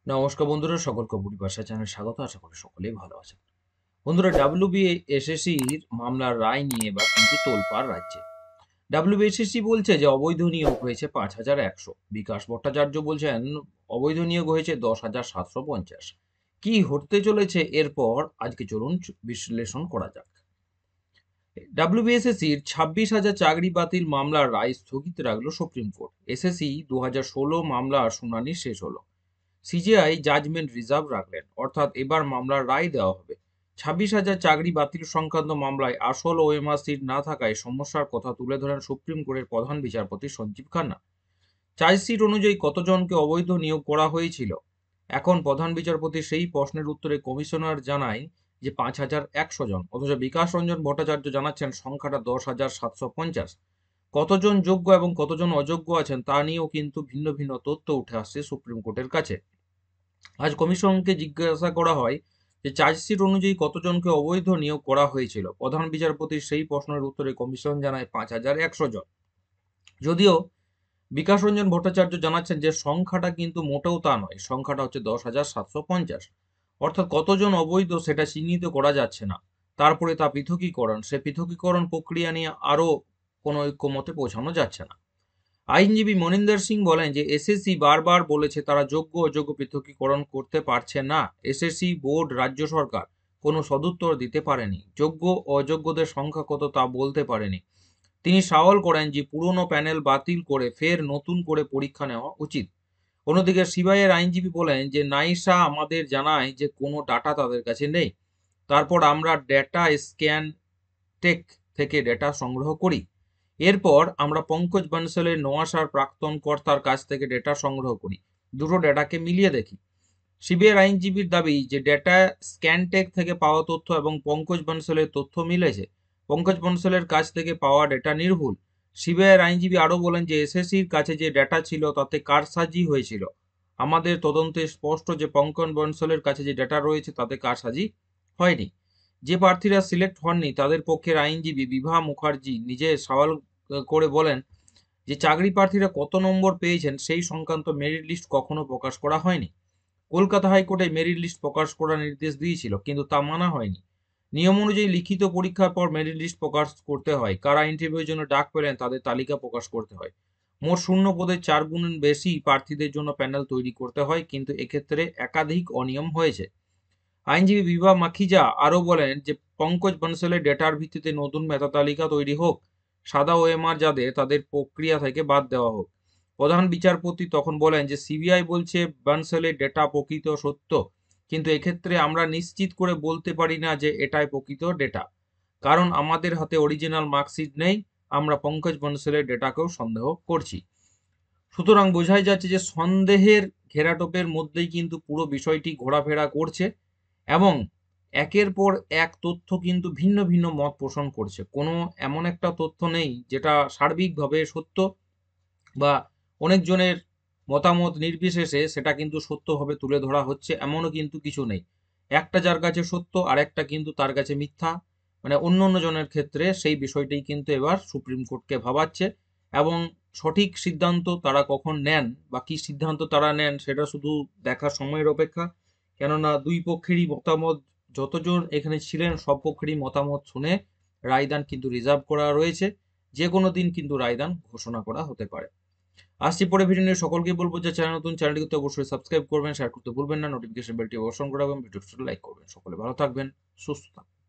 নমস্কার বন্ধুরা, সকলকে পরিভাষা চ্যানেলে স্বাগত। আশা করি সকলেই ভালো আছেন। বন্ধুরা, ডাব্লিউবিএসএসসির মামলার রায় নিয়ে এবার কিন্তু তোলপাড় রাজ্যে। ডাব্লিউবিএসএসসি বলছে যে অবৈধ নিয়োগ হয়েছে ৫,১০০। বিকাশ ভট্টাচার্য বলছেন অবৈধ নিয়োগ হয়েছে ১০,৭৫০। কি হতে চলেছে এরপর, আজকে চলুন বিশ্লেষণ করা যাক। ডাব্লিউবিএসএসসির ২৬,০০০ চাকরি বাতিল মামলার রায় স্থগিত রাখল সুপ্রিম কোর্ট। এসএসসি ২০১৬ মামলার শুনানি শেষ হলো। সিজিআই জাজমেন্ট রিজার্ভ রাখলেন, অর্থাৎ এবার মামলার রায় দেওয়া হবে। ২৬,০০০ চাকরি বাতিল সংক্রান্ত মামলায় আসল ওএমআর সিট না থাকায় সমস্যার কথা তুলে ধরেন সুপ্রিম কোর্টের প্রধান বিচারপতি সঞ্জীব খান্না। চার্জশিট অনুযায়ী কতজনকে অবৈধ নিয়োগ করা হয়েছিল? এখন প্রধান বিচারপতি সেই প্রশ্নের উত্তরে কমিশনার জানায় যে ৫,১০০ জন, অথচ বিকাশ রঞ্জন ভট্টাচার্য জানাচ্ছেন সংখ্যাটা ১০,৭৫০। কতজন যোগ্য এবং কতজন অযোগ্য আছেন তা নিয়েও কিন্তু ভিন্ন ভিন্ন তথ্য উঠে আসছে সুপ্রিম কোর্টের কাছে। আজ কমিশনকে জিজ্ঞাসা করা হয় যে চার্জশিট অনুযায়ী কতজনকে অবৈধ নিয়োগ করা হয়েছিল। প্রধান বিচারপতির সেই প্রশ্নের উত্তরে কমিশন জানায় ৫,১০০ জন। যদিও বিকাশ রঞ্জন ভট্টাচার্য জানাচ্ছেন যে সংখ্যাটা কিন্তু মোটেও তা নয়, সংখ্যাটা হচ্ছে ১০,৭৫০। অর্থাৎ কতজন অবৈধ সেটা চিহ্নিত করা যাচ্ছে না। তারপরে তা পৃথকীকরণ, সে পৃথকীকরণ প্রক্রিয়া নিয়ে আরও কোনো ঐক্যমতে পৌঁছানো যাচ্ছে না। আইনজীবী মনিন্দর সিং বলেন যে এসএসসি বারবার বলেছে তারা যোগ্য অযোগ্য পৃথকীকরণ করতে পারছে না। এসএসসি বোর্ড, রাজ্য সরকার কোনো সদুত্তর দিতে পারেনি। যোগ্য ও অযোগ্যদের সংখ্যা কত তা বলতে পারেনি। তিনি সওয়াল করেন যে পুরনো প্যানেল বাতিল করে ফের নতুন করে পরীক্ষা নেওয়া উচিত। অন্যদিকে সিবিআইয়ের আইনজীবী বলেন যে নাইসা আমাদের জানায় যে কোনো ডাটা তাদের কাছে নেই। তারপর আমরা ডেটা স্ক্যান টেক থেকে ডেটা সংগ্রহ করি। এরপর আমরা পঙ্কজ বানসালের নোয়াশার প্রাক্তন কর্তার কাছ থেকে ডেটা সংগ্রহ করি। দুটো ডেটাকে মিলিয়ে দেখি। সিবিআইয়ের আইনজীবীর দাবি যে ডেটা স্ক্যানটেক থেকে পাওয়া তথ্য এবং পঙ্কজ বানসালের তথ্য মিলেছে। পঙ্কজ বানসালের কাছ থেকে পাওয়া ডেটা নির্ভুল। সিবিআইয়ের আইনজীবী আরও বলেন যে এসএসসির কাছে যে ডেটা ছিল তাতে কারসাজি হয়েছিল। আমাদের তদন্তে স্পষ্ট যে পঙ্কজ বানসালের কাছে যে ডেটা রয়েছে তাতে কারসাজি হয়নি। যে প্রার্থীরা সিলেক্ট হননি তাদের পক্ষের আইনজীবী বিভা মুখার্জি নিজে সওয়াল করে বলেন যে চাকরি প্রার্থীরা কত নম্বর পেয়েছেন সেই সংক্রান্ত মেরিট লিস্ট কখনো প্রকাশ করা হয়নি। কলকাতা হাইকোর্টে মেরিট লিস্ট প্রকাশ করার নির্দেশ দিয়েছিল, কিন্তু তা মানা হয়নি। নিয়ম অনুযায়ী লিখিত পরীক্ষার পর মেরিট লিস্ট প্রকাশ করতে হয়। কারা ইন্টারভিউর জন্য ডাক পেলেন তাদের তালিকা প্রকাশ করতে হয়। মোট শূন্য পদের ৪ গুণ বেশি প্রার্থীদের জন্য প্যানেল তৈরি করতে হয়, কিন্তু এক্ষেত্রে একাধিক অনিয়ম হয়েছে। আইনজীবী বিভা মাখিজা আরও বলেন যে পঙ্কজ বানসালের ডেটার ভিত্তিতে নতুন মেধা তালিকা তৈরি হোক। সাদা ওএমআর যাদের তাদের প্রক্রিয়া থেকে বাদ দেওয়া হোক। প্রধান বিচারপতি তখন বলেন যে সিবিআই বলছে বানসালের ডেটা প্রকৃত সত্য, কিন্তু এক্ষেত্রে আমরা নিশ্চিত করে বলতে পারি না যে এটাই প্রকৃত ডেটা, কারণ আমাদের হাতে অরিজিনাল মার্কশিট নেই। আমরা পঙ্কজ বানসালের ডেটাকেও সন্দেহ করছি। সুতরাং বোঝাই যাচ্ছে যে সন্দেহের ঘেরাটোপের মধ্যেই কিন্তু পুরো বিষয়টি ঘোরাফেরা করছে এবং একের পর এক তথ্য কিন্তু ভিন্ন ভিন্ন মত পোষণ করছে। কোনো এমন একটা তথ্য নেই যেটা সার্বিকভাবে সত্য বা অনেকজনের মতামত নির্বিশেষে সেটা কিন্তু সত্যভাবে তুলে ধরা হচ্ছে, এমনও কিন্তু কিছু নেই। একটা যার কাছে সত্য আর একটা কিন্তু তার কাছে মিথ্যা, মানে অন্য অন্য জনের ক্ষেত্রে সেই বিষয়টাই কিন্তু এবার সুপ্রিম কোর্টকে ভাবাচ্ছে। এবং সঠিক সিদ্ধান্ত তারা কখন নেন বা কি সিদ্ধান্ত তারা নেন সেটা শুধু দেখার সময়ের অপেক্ষা। কেননা দুই পক্ষেরই মতামত, যতজন এখানে ছিলেন সব পক্ষেরই মতামত শুনে রায়দান কিন্তু রিজার্ভ করা রয়েছে। যে কোনো দিন কিন্তু রায়দান ঘোষণা করা হতে পারে। আসছি পরে ভিডিও নিয়ে, সকলকে বলবো যে চ্যানেল নতুন, চ্যানেলটি করতে অবশ্যই সাবস্ক্রাইব করবেন, শেয়ার করতে ভুলবেন না, নোটিফিকেশন বেলটি অবশ্যই করে এবং ভিডিওটি লাইক করবেন। সকলে ভালো থাকবেন, সুস্থ থাকবেন।